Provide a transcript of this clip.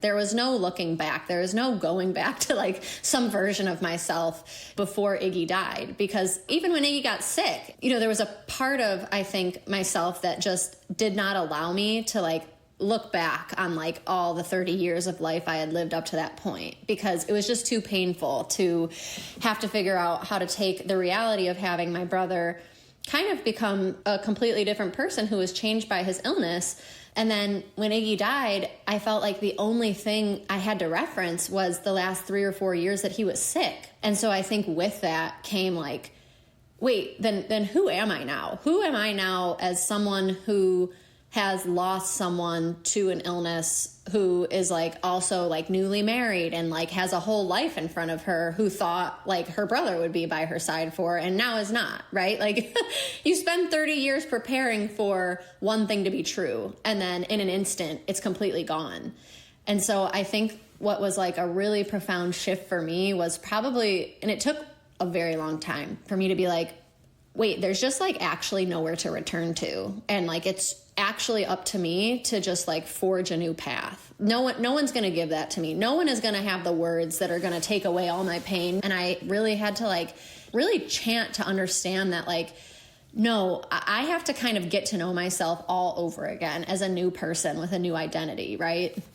There was no looking back. There was no going back to like some version of myself before Iggy died. Because even when Iggy got sick, there was a part of, I think, myself that just did not allow me to like look back on like all the 30 years of life I had lived up to that point, because it was just too painful to have to figure out how to take the reality of having my brother kind of become a completely different person who was changed by his illness. And then when Iggy died, I felt like the only thing I had to reference was the last 3 or 4 years that he was sick. And so I think with that came like, wait, then who am I now? Who am I now as someone who has lost someone to an illness, who is like also like newly married and like has a whole life in front of her, who thought like her brother would be by her side for and now is not, right? Like you spend 30 years preparing for one thing to be true, and then in an instant it's completely gone. And so I think what was like a really profound shift for me was probably, and it took a very long time for me to be like, wait, there's just like actually nowhere to return to. And like, it's actually up to me to just like forge a new path. No one's going to give that to me. No one is going to have the words that are going to take away all my pain. And I really had to like really chant to understand that like, no, I have to kind of get to know myself all over again as a new person with a new identity, right?